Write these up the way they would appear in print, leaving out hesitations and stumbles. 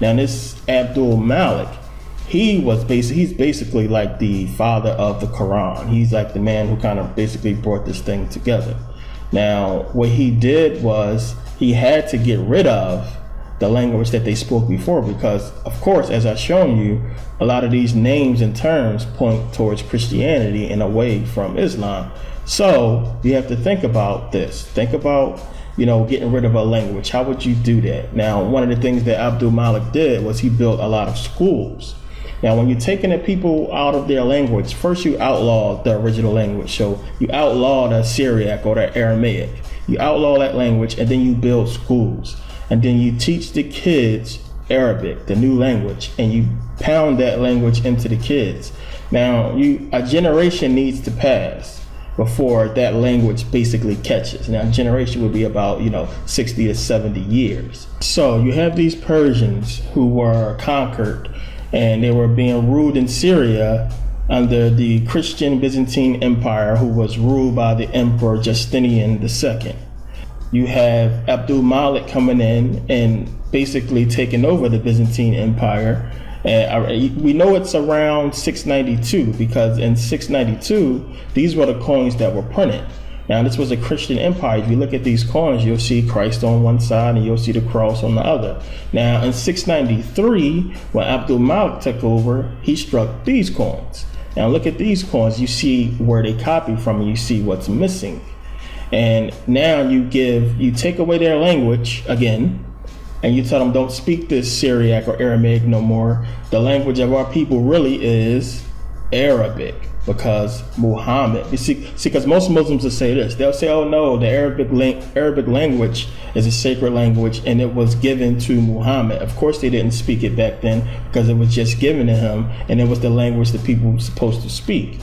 Now this Abdul Malik, he's basically like the father of the Quran. He's like the man who kind of basically brought this thing together. Now, what he did was he had to get rid of the language that they spoke before, because of course, as I've shown you, a lot of these names and terms point towards Christianity and away from Islam. So you have to think about this. Think about, getting rid of a language. How would you do that? Now, one of the things that Abdul Malik did was he built a lot of schools. Now, when you're taking the people out of their language, first you outlaw the original language. So you outlaw the Syriac or the Aramaic. You outlaw that language, and then you build schools. And then you teach the kids Arabic, the new language, and you pound that language into the kids. Now, a generation needs to pass before that language basically catches. Now, a generation would be about, 60 to 70 years. So you have these Persians who were conquered, and they were being ruled in Syria under the Christian Byzantine Empire, who was ruled by the Emperor Justinian II. You have Abdul Malik coming in and basically taking over the Byzantine Empire. And we know it's around 692, because in 692, these were the coins that were printed. Now, this was a Christian empire. If you look at these coins, you'll see Christ on one side and you'll see the cross on the other. Now, in 693, when Abdul Malik took over, he struck these coins. Now, look at these coins. You see where they copied from, and you see what's missing. And now you take away their language again, and you tell them don't speak this Syriac or Aramaic no more. The language of our people really is Arabic, because Muhammad, you see, because most Muslims will say this. They'll say, oh no, the Arabic language is a sacred language and it was given to Muhammad. Of course they didn't speak it back then, because it was just given to him, and it was the language that people were supposed to speak.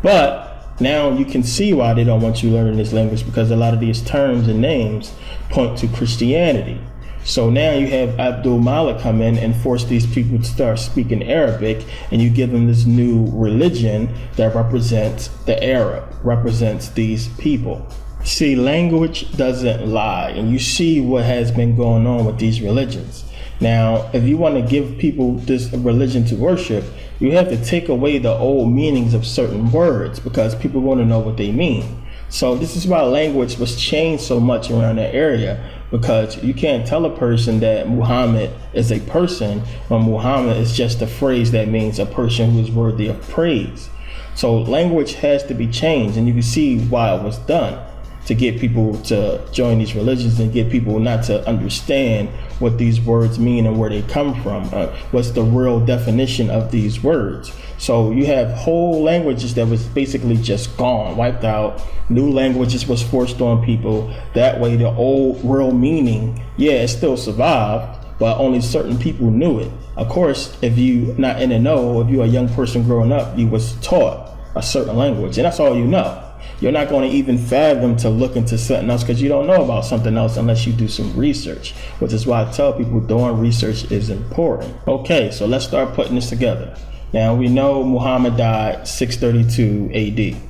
But now you can see why they don't want you learning this language, because a lot of these terms and names point to Christianity. So now you have Abdul Malik come in and force these people to start speaking Arabic, and you give them this new religion that represents the Arab, represents these people. See, language doesn't lie, and you see what has been going on with these religions. Now, if you want to give people this religion to worship, you have to take away the old meanings of certain words, because people want to know what they mean. So this is why language was changed so much around that area, because you can't tell a person that Muhammad is a person when Muhammad is just a phrase that means a person who is worthy of praise. So language has to be changed, and you can see why it was done, to get people to join these religions and get people not to understand what these words mean and where they come from. What's the real definition of these words? So you have whole languages that was basically just gone, wiped out. New languages was forced on people. That way the old real meaning, it still survived, but only certain people knew it. Of course, if you not in the know, if you're a young person growing up, you was taught a certain language, and that's all you know. You're not going to even fathom to look into something else, because you don't know about something else unless you do some research, which is why I tell people doing research is important. Okay, so let's start putting this together. Now, we know Muhammad died 632 AD.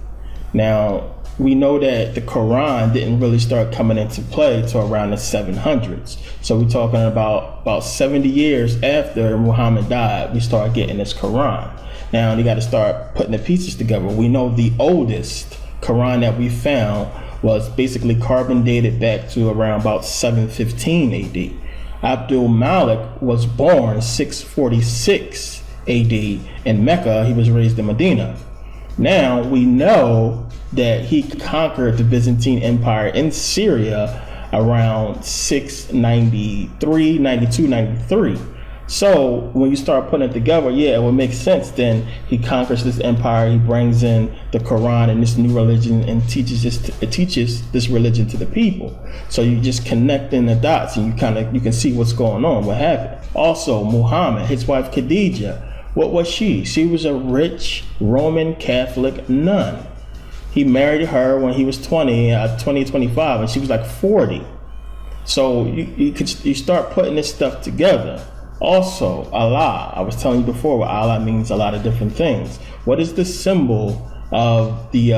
Now, we know that the Quran didn't really start coming into play till around the 700s. So we're talking about 70 years after Muhammad died, we start getting this Quran. Now, you got to start putting the pieces together. We know the oldest Quran that we found was basically carbon dated back to around about 715 AD. Abdul Malik was born 646 AD in Mecca. He was raised in Medina. Now we know that he conquered the Byzantine Empire in Syria around 693, 92, 93. So when you start putting it together, it would make sense. Then he conquers this empire, he brings in the Quran and this new religion and teaches this religion to the people. So you just connecting the dots, and you can see what's going on, what happened. Also, Muhammad, his wife Khadijah, what was she? She was a rich Roman Catholic nun. He married her when he was 25, and she was like 40. So you start putting this stuff together. Also, Allah, I was telling you before, Allah means a lot of different things. What is the symbol of the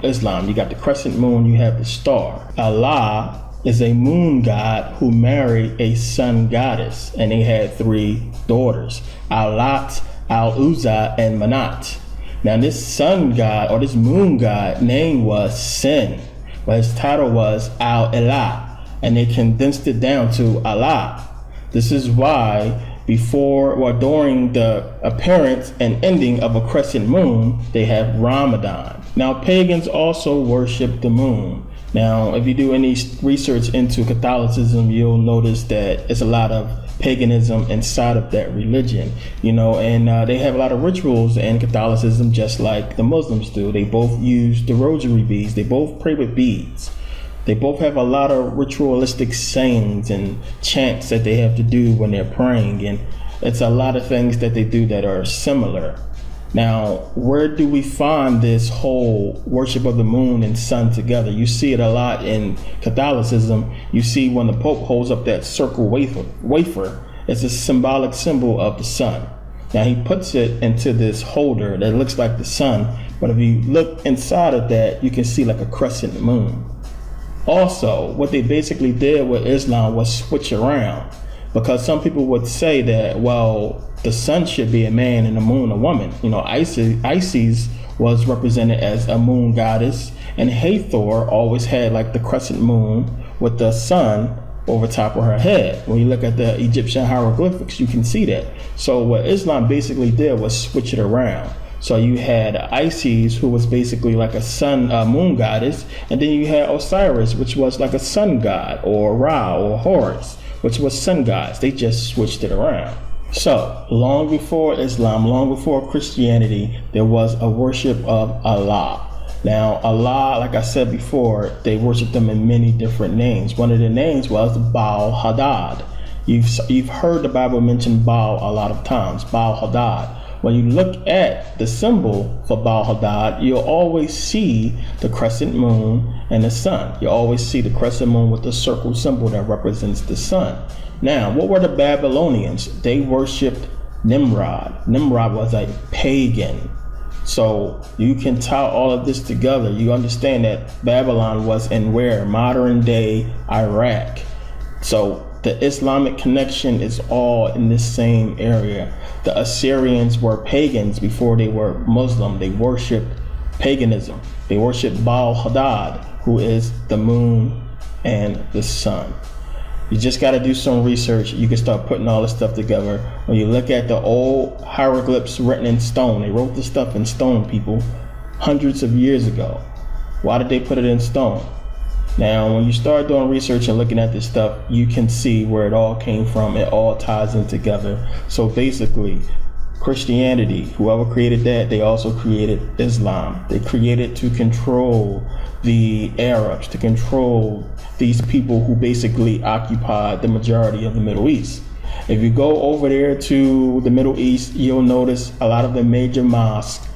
Islam? You got the crescent moon, you have the star. Allah is a moon god who married a sun goddess, and they had 3 daughters, Al-Lat, Al-Uzza, and Manat. Now this sun god, or this moon god, name was Sin, but his title was Al-Elah, and they condensed it down to Allah. This is why before or during the appearance and ending of a crescent moon, they have Ramadan. Now pagans also worship the moon. Now, if you do any research into Catholicism, you'll notice that it's a lot of paganism inside of that religion, and they have a lot of rituals in Catholicism, just like the Muslims do. They both use the rosary beads. They both pray with beads. They both have a lot of ritualistic sayings and chants that they have to do when they're praying, and it's a lot of things that they do that are similar. Now, where do we find this whole worship of the moon and sun together? You see it a lot in Catholicism. You see when the Pope holds up that circle wafer, it's a symbolic symbol of the sun. Now, he puts it into this holder that looks like the sun, but if you look inside of that, you can see like a crescent moon. Also, what they basically did with Islam was switch around, because some people would say that, well, the sun should be a man and the moon a woman. Isis was represented as a moon goddess, and Hathor always had like the crescent moon with the sun over top of her head. When you look at the Egyptian hieroglyphics, you can see that. So what Islam basically did was switch it around. So you had Isis, who was basically like a moon goddess, and then you had Osiris, which was like a sun god, or Ra or Horus, which was sun gods. They just switched it around. So long before Islam, long before Christianity, there was a worship of Allah. Now Allah, like I said before, they worshiped them in many different names. One of the names was Baal Hadad. You've heard the Bible mention Baal a lot of times, Baal Hadad. When you look at the symbol for Baal Hadad, you'll always see the crescent moon and the sun. You always see the crescent moon with the circle symbol that represents the sun. Now, what were the Babylonians? They worshipped Nimrod. Nimrod was a pagan. So you can tie all of this together. You understand that Babylon was in where? Modern day Iraq. So the Islamic connection is all in this same area. The Assyrians were pagans before they were Muslim. They worshipped paganism. They worshipped Baal Hadad, who is the moon and the sun. You just got to do some research. You can start putting all this stuff together. When you look at the old hieroglyphs written in stone, they wrote this stuff in stone, people, hundreds of years ago. Why did they put it in stone? Now, when you start doing research and looking at this stuff, you can see where it all came from. It all ties in together. So basically, Christianity, whoever created that, they also created Islam. They created to control the Arabs, to control these people who basically occupied the majority of the Middle East. If you go over there to the Middle East, you'll notice a lot of the major mosques.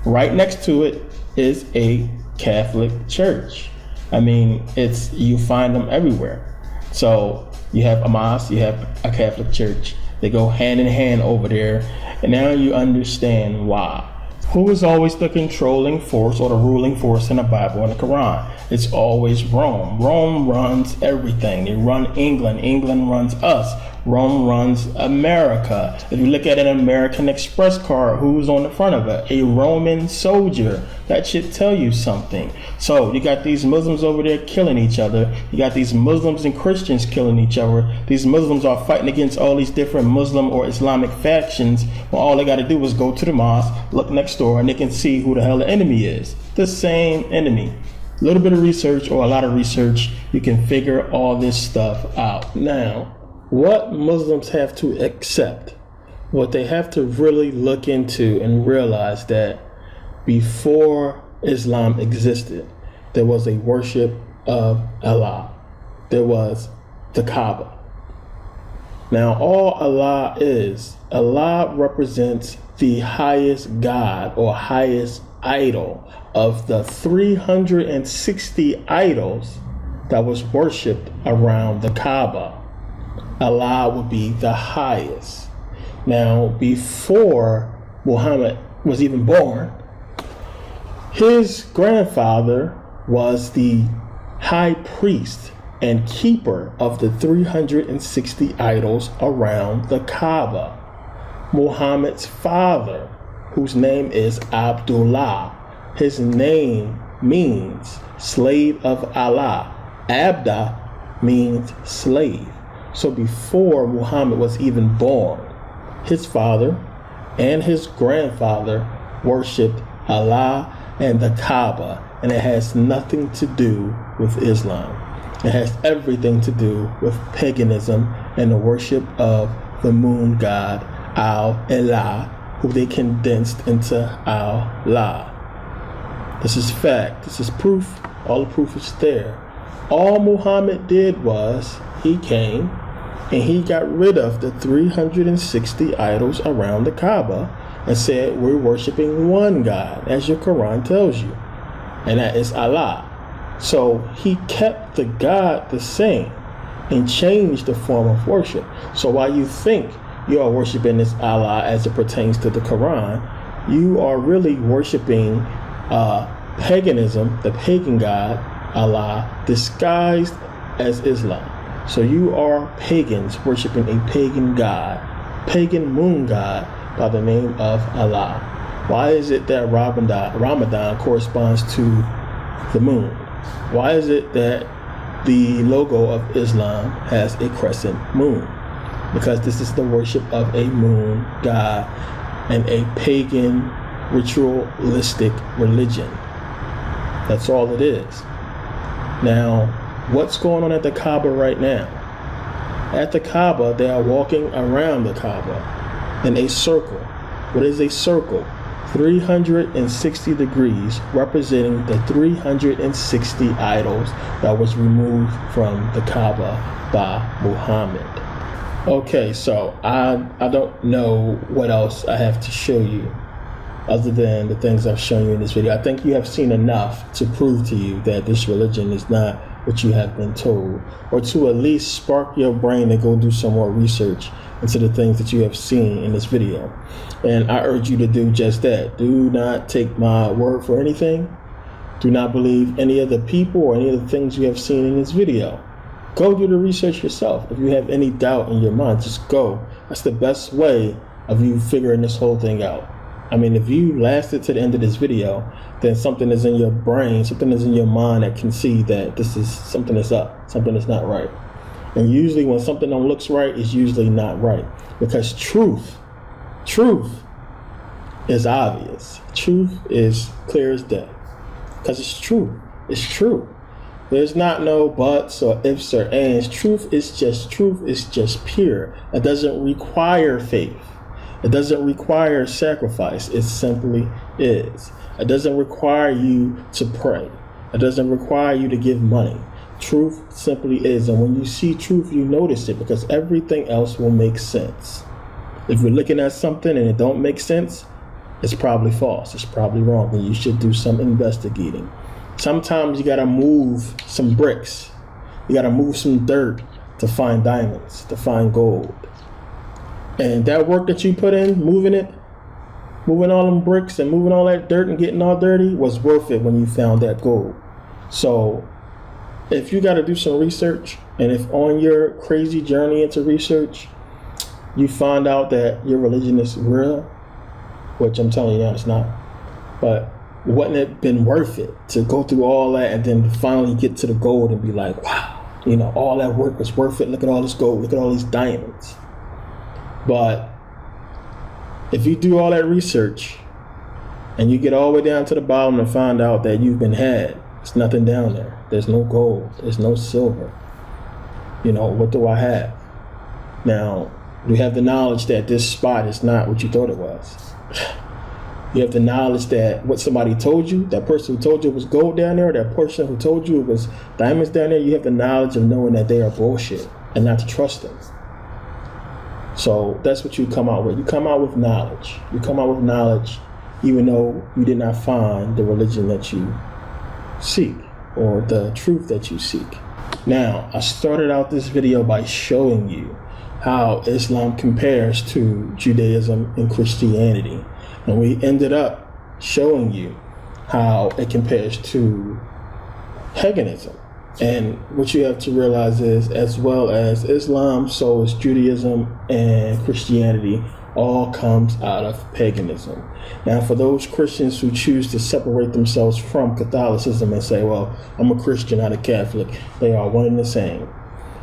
Right next to it is a Catholic church. I mean, you find them everywhere. So you have a mosque, you have a Catholic church. They go hand in hand over there. And now you understand why. Who is always the controlling force or the ruling force in the Bible and the Quran? It's always Rome. Rome runs everything. They run England. England runs us. Rome runs America. If you look at an American Express card, who's on the front of it? A Roman soldier. That should tell you something. So you got these Muslims over there killing each other. You got these Muslims and Christians killing each other. These Muslims are fighting against all these different Muslim or Islamic factions. Well, all they got to do is go to the mosque, look next door, and they can see who the hell the enemy is. The same enemy. A little bit of research or a lot of research, you can figure all this stuff out. Now, what Muslims have to accept, what they have to really look into and realize that before Islam existed, there was a worship of Allah. There was the Kaaba. Now, all Allah is, Allah represents the highest God or highest idol of the 360 idols that was worshipped around the Kaaba. Allah would be the highest. Now, before Muhammad was even born, his grandfather was the high priest and keeper of the 360 idols around the Kaaba. Muhammad's father, whose name is Abdullah, his name means slave of Allah. Abda means slave. So before Muhammad was even born, his father and his grandfather worshipped Allah and the Kaaba, and it has nothing to do with Islam. It has everything to do with paganism and the worship of the moon god Al-Elah, who they condensed into Allah. This is fact. This is proof. All the proof is there. All Muhammad did was he came and he got rid of the 360 idols around the Kaaba and said, we're worshiping one God, as your Quran tells you, and that is Allah. So he kept the God the same and changed the form of worship. So while you think you are worshiping this Allah as it pertains to the Quran, you are really worshiping paganism, the pagan god Allah, disguised as Islam. So you are pagans worshiping a pagan god, pagan moon god by the name of Allah. Why is it that Ramadan corresponds to the moon? Why is it that the logo of Islam has a crescent moon? Because this is the worship of a moon god and a pagan ritualistic religion. That's all it is. Now, what's going on at the Kaaba right now? At the Kaaba, they are walking around the Kaaba in a circle. What is a circle? 360 degrees, representing the 360 idols that was removed from the Kaaba by Muhammad. Okay, so I don't know what else I have to show you other than the things I've shown you in this video. I think you have seen enough to prove to you that this religion is not what you have been told, or to at least spark your brain to go do some more research into the things that you have seen in this video. And I urge you to do just that. Do not take my word for anything. Do not believe any of the people or any of the things you have seen in this video. Go do the research yourself. If you have any doubt in your mind, just go. That's the best way of you figuring this whole thing out. I mean, if you lasted to the end of this video, then something is in your brain, something is in your mind that can see that this is something that's up, something that's not right. And usually when something don't looks right, it's usually not right. Because truth is obvious. Truth is clear as day. Because it's true. It's true. There's not no buts or ifs or ands. Truth is just pure. It doesn't require faith. It doesn't require sacrifice. It simply is. It doesn't require you to pray. It doesn't require you to give money. Truth simply is. And when you see truth, you notice it, because everything else will make sense. If you're looking at something and it don't make sense, it's probably false. It's probably wrong, and you should do some investigating. Sometimes you gotta move some bricks. You gotta move some dirt to find diamonds, to find gold. And that work that you put in, moving all them bricks and moving all that dirt and getting all dirty, was worth it when you found that gold. So if you got to do some research, and if on your crazy journey into research, you find out that your religion is real, which I'm telling you now it's not, but wouldn't it been worth it to go through all that and then finally get to the gold and be like, wow, all that work was worth it. Look at all this gold. Look at all these diamonds. But if you do all that research and you get all the way down to the bottom and find out that you've been had, there's nothing down there. There's no gold. There's no silver. What do I have? Now, you have the knowledge that this spot is not what you thought it was. You have the knowledge that what somebody told you, that person who told you it was gold down there, that person who told you it was diamonds down there, you have the knowledge of knowing that they are bullshit and not to trust them. So that's what you come out with. You come out with knowledge. You come out with knowledge even though you did not find the religion that you seek or the truth that you seek. Now, I started out this video by showing you how Islam compares to Judaism and Christianity. And we ended up showing you how it compares to paganism. And what you have to realize is, as well as Islam, so is Judaism and Christianity, all comes out of paganism. Now, for those Christians who choose to separate themselves from Catholicism and say, well, I'm a Christian, not a Catholic, they are one and the same.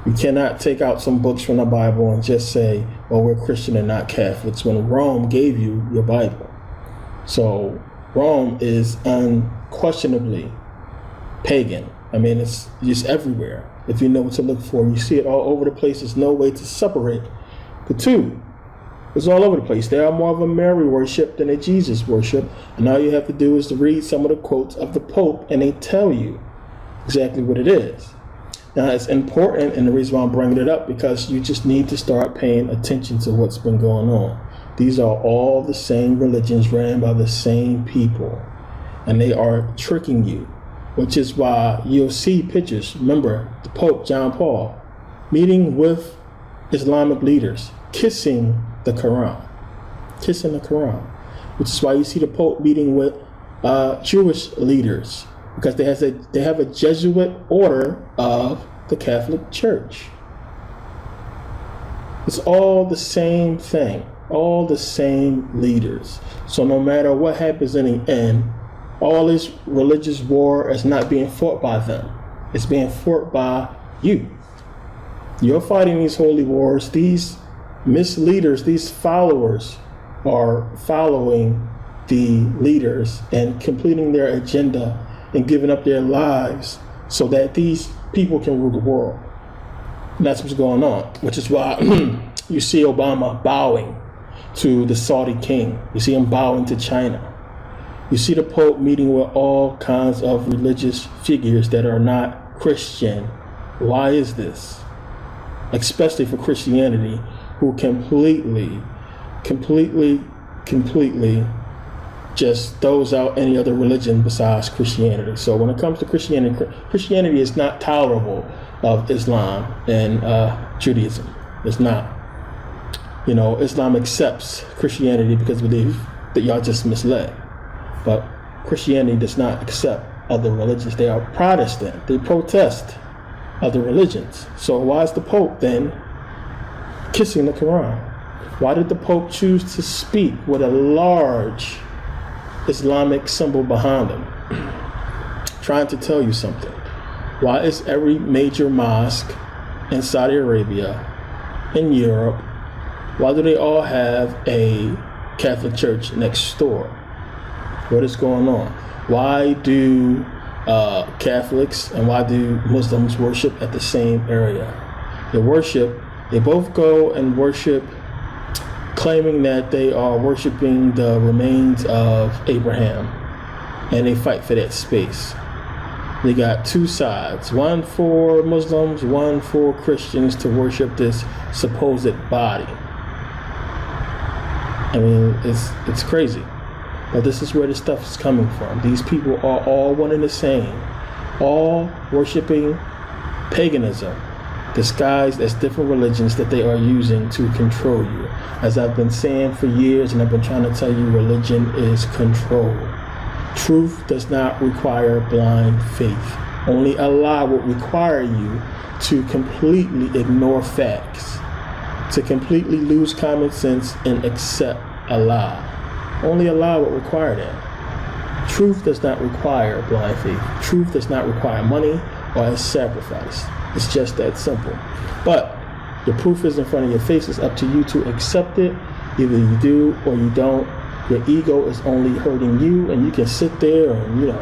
You cannot take out some books from the Bible and just say, well, we're Christian and not Catholics, when Rome gave you your Bible. So Rome is unquestionably pagan. I mean, it's just everywhere. If you know what to look for, you see it all over the place. There's no way to separate the two. It's all over the place. They are more of a Mary worship than a Jesus worship. And all you have to do is to read some of the quotes of the Pope, and they tell you exactly what it is. Now, it's important, and the reason why I'm bringing it up, because you just need to start paying attention to what's been going on. These are all the same religions ran by the same people, and they are tricking you, which is why you'll see pictures. Remember, the Pope, John Paul, meeting with Islamic leaders, kissing the Quran, which is why you see the Pope meeting with Jewish leaders, because they have a Jesuit order of the Catholic Church. It's all the same thing, all the same leaders. So no matter what happens in the end, all this religious war is not being fought by them. It's being fought by you. You're fighting these holy wars. These misleaders, these followers are following the leaders and completing their agenda and giving up their lives so that these people can rule the world. And that's what's going on, which is why you see Obama bowing to the Saudi king. You see him bowing to China. You see the Pope meeting with all kinds of religious figures that are not Christian. Why is this? Especially for Christianity, who completely just throws out any other religion besides Christianity. So when it comes to Christianity, Christianity is not tolerable of Islam and Judaism. It's not. You know, Islam accepts Christianity because they believe that y'all just misled. But Christianity does not accept other religions. They are Protestant. They protest other religions. So why is the Pope then kissing the Quran? Why did the Pope choose to speak with a large Islamic symbol behind him? Trying to tell you something. Why is every major mosque in Saudi Arabia, in Europe, why do they all have a Catholic church next door? What is going on? Why do Catholics and why do Muslims worship at the same area? They both go and worship, claiming that they are worshiping the remains of Abraham, and they fight for that space. They got two sides, one for Muslims, one for Christians to worship this supposed body. I mean, it's crazy. But this is where this stuff is coming from. These people are all one and the same, all worshiping paganism, disguised as different religions that they are using to control you. As I've been saying for years, and I've been trying to tell you, religion is control. Truth does not require blind faith. Only Allah will require you to completely ignore facts, to completely lose common sense and accept Allah. Only Allah will require that. Truth does not require blind faith. Truth does not require money or a sacrifice. It's just that simple. But the proof is in front of your face. It's up to you to accept it. Either you do or you don't. Your ego is only hurting you, and you can sit there and,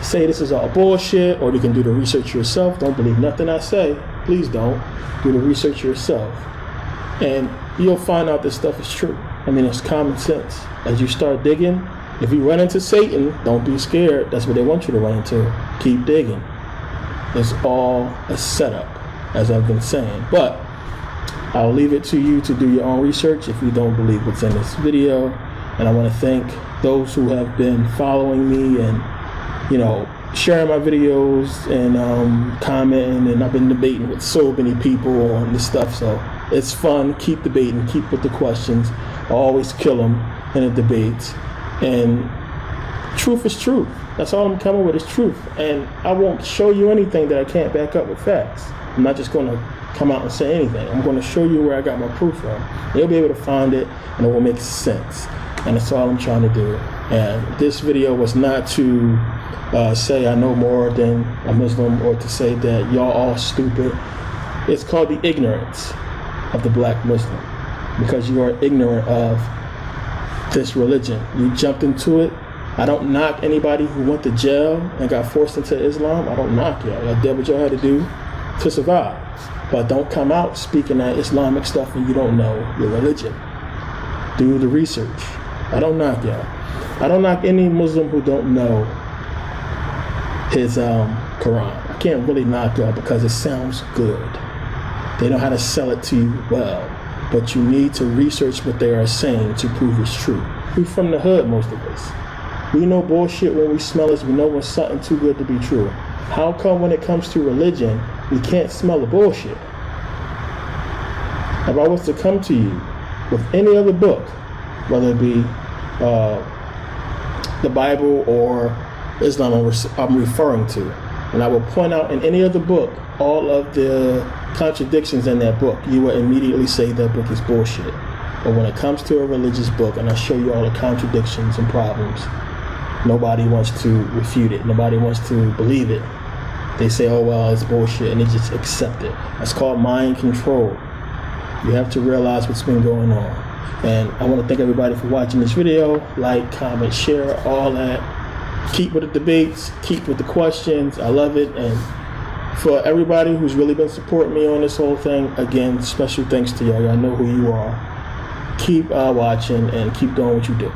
say this is all bullshit, or you can do the research yourself. Don't believe nothing I say. Please don't. Do the research yourself. And you'll find out this stuff is true. I mean, it's common sense. As you start digging, if you run into Satan, don't be scared. That's what they want you to run into. Keep digging. It's all a setup, as I've been saying. But I'll leave it to you to do your own research if you don't believe what's in this video. And I want to thank those who have been following me and, sharing my videos and commenting. And I've been debating with so many people on this stuff. So it's fun. Keep debating. Keep with the questions. I always kill them in the debates. And truth is truth. That's all I'm coming with is truth. And I won't show you anything that I can't back up with facts. I'm not just going to come out and say anything. I'm going to show you where I got my proof from. You'll be able to find it, and it will make sense. And that's all I'm trying to do. And this video was not to say I know more than a Muslim or to say that y'all all stupid. It's called the ignorance of the black Muslim, because you are ignorant of this religion. You jumped into it. I don't knock anybody who went to jail and got forced into Islam. I don't knock y'all. Y'all did what y'all had to do to survive. But don't come out speaking that Islamic stuff and you don't know your religion. Do the research. I don't knock y'all. I don't knock any Muslim who don't know his Quran. I can't really knock y'all because it sounds good. They know how to sell it to you well. But you need to research what they are saying to prove it's true. We're from the hood, most of us. We know bullshit when we smell it. We know when something too good to be true. How come when it comes to religion, we can't smell the bullshit? If I was to come to you with any other book, whether it be the Bible or Islam I'm referring to, and I will point out in any other book all of the contradictions in that book, you will immediately say that book is bullshit. But when it comes to a religious book and I show you all the contradictions and problems, nobody wants to refute it. Nobody wants to believe it. They say, oh, well, it's bullshit, and they just accept it. That's called mind control. You have to realize what's been going on. And I want to thank everybody for watching this video. Like, comment, share, all that. Keep with the debates. Keep with the questions. I love it. And for everybody who's really been supporting me on this whole thing, again, special thanks to y'all. Y'all know who you are. Keep watching and keep doing what you do.